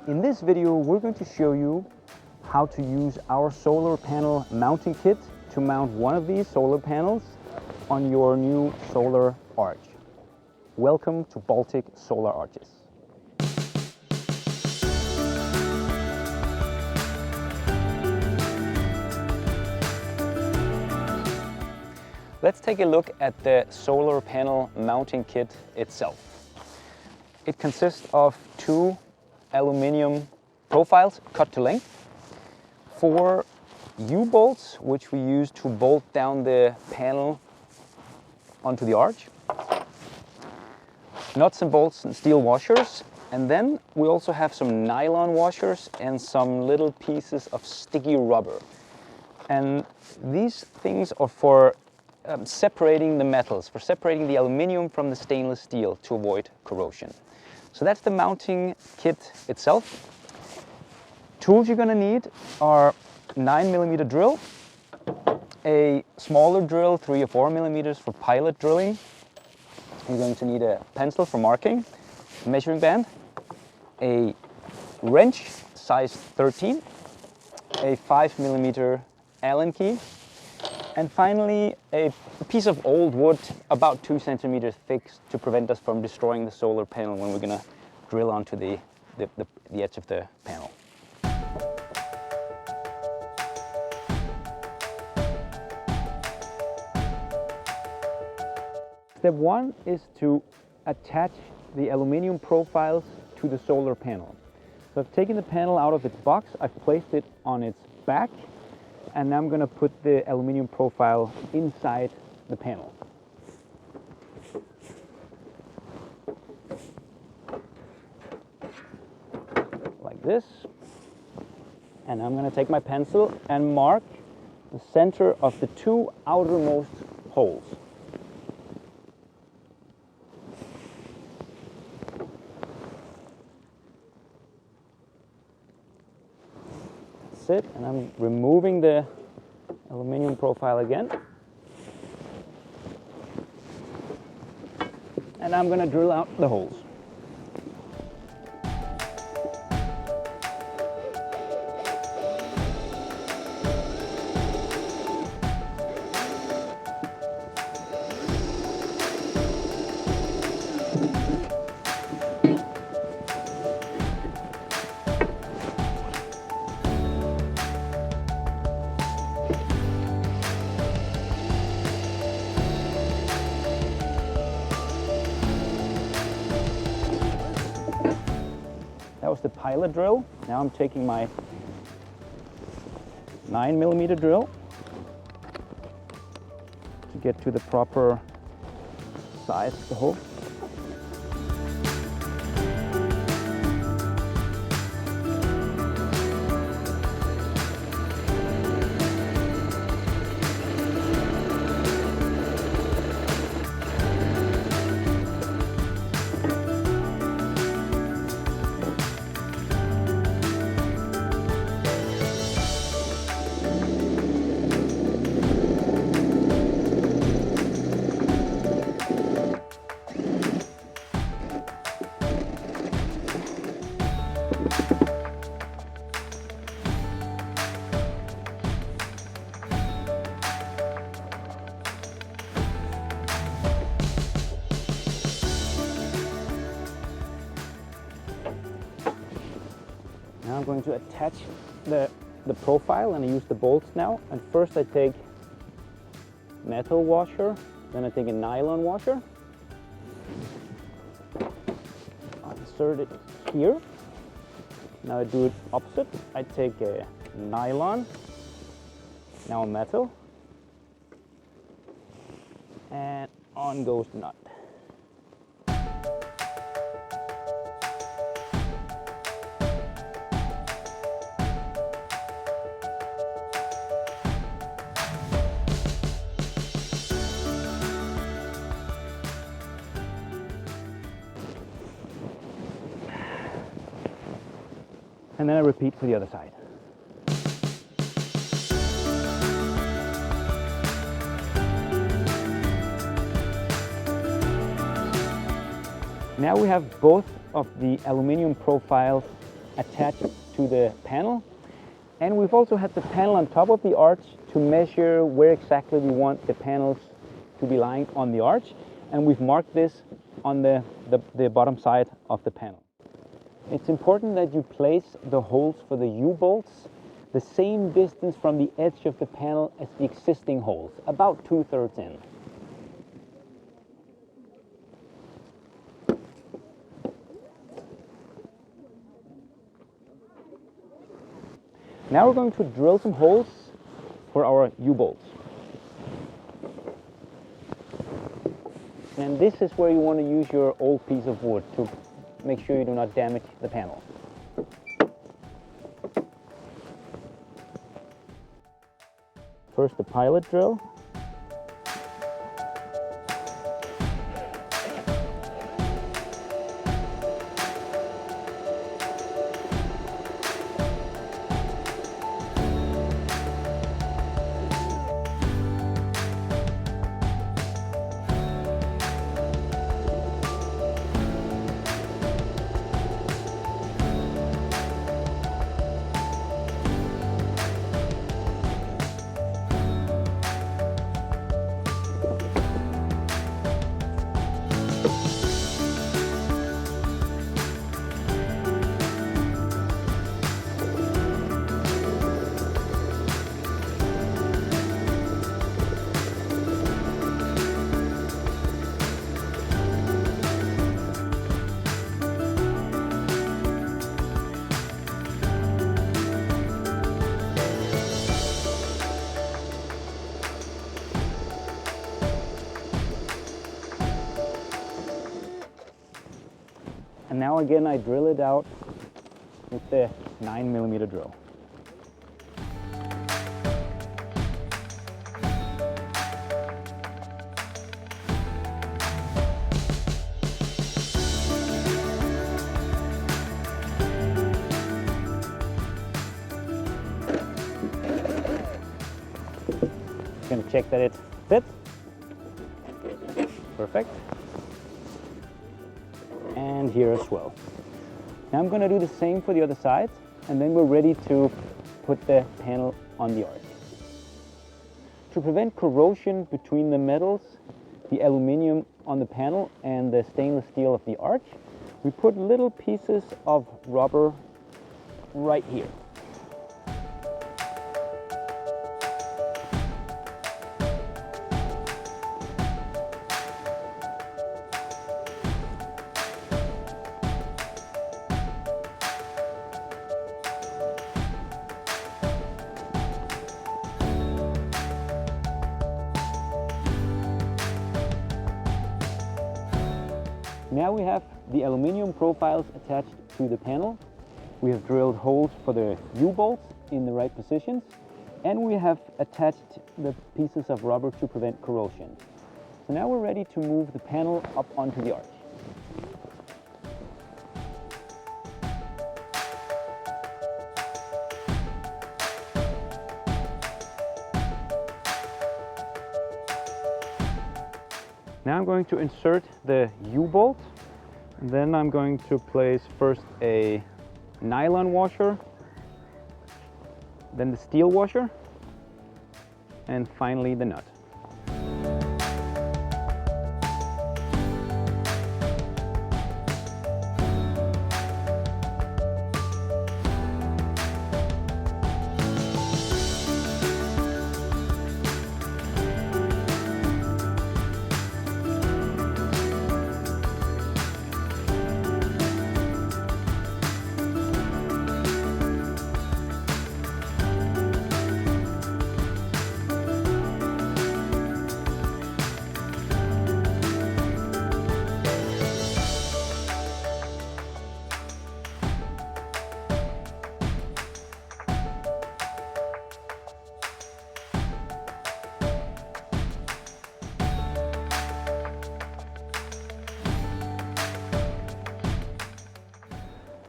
In this video, we're going to show you how to use our solar panel mounting kit to mount one of these solar panels on your new solar arch. Welcome to Baltic Solar Arches. Let's take a look at the solar panel mounting kit itself. It consists of two aluminium profiles cut to length, 4 U-bolts which we use to bolt down the panel onto the arch, nuts and bolts and steel washers, and then we also have some nylon washers and some little pieces of sticky rubber. And these things are for separating the metals, for separating the aluminium from the stainless steel to avoid corrosion. So that's the mounting kit itself. Tools you're going to need are 9mm drill, a smaller drill 3 or 4mm for pilot drilling. You're going to need a pencil for marking, a measuring band, a wrench size 13, a 5mm Allen key, and finally a piece of old wood about 2 centimeters thick to prevent us from destroying the solar panel when we're going to drill onto the edge of the panel. Step 1 is to attach the aluminium profiles to the solar panel. So I've taken the panel out of its box, I've placed it on its back, and now I'm going to put the aluminium profile inside the panel. Like this. And I'm going to take my pencil and mark the center of the 2 outermost holes. It, and I'm removing the aluminium profile again, and I'm going to drill out the holes. That was the pilot drill. Now I'm taking my 9mm drill to get to the proper size of the hole. Now I'm going to attach the profile, and I use the bolts now. And first I take metal washer, then I take a nylon washer. I insert it here. Now I do it opposite. I take a nylon, now a metal, and on goes the nut. And then I repeat for the other side. Now we have both of the aluminium profiles attached to the panel. And we've also had the panel on top of the arch to measure where exactly we want the panels to be lying on the arch. And we've marked this on the bottom side of the panel. It's important that you place the holes for the U-bolts the same distance from the edge of the panel as the existing holes, about 2/3 in. Now we're going to drill some holes for our U-bolts. And this is where you want to use your old piece of wood to make sure you do not damage the panel. First the pilot drill. And now again I drill it out with the 9mm drill. Just gonna check that it fits. Perfect. And here as well. Now I'm going to do the same for the other side, and then we're ready to put the panel on the arch. To prevent corrosion between the metals, the aluminium on the panel and the stainless steel of the arch, we put little pieces of rubber right here. Now we have the aluminium profiles attached to the panel. We have drilled holes for the U-bolts in the right positions, and we have attached the pieces of rubber to prevent corrosion. So now we're ready to move the panel up onto the arch. Now I'm going to insert the U-bolt, and then I'm going to place first a nylon washer, then the steel washer, and finally the nut.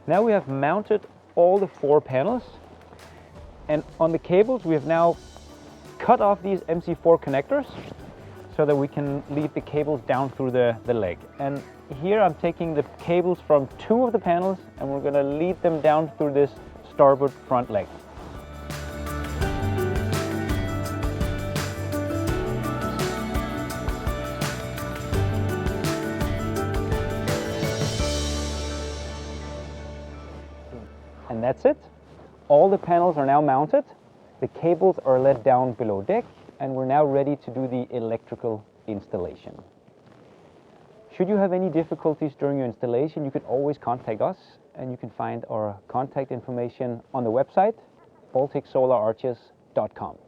Now we have mounted all the 4 panels, and on the cables we have now cut off these MC4 connectors. so that we can lead the cables down through the leg. And here I'm taking the cables from 2 of the panels and we're going to lead them down through this starboard front leg. And that's it. All the panels are now mounted. The cables are let down below deck, and we're now ready to do the electrical installation. Should you have any difficulties during your installation, you can always contact us, and you can find our contact information on the website, balticsolararches.com.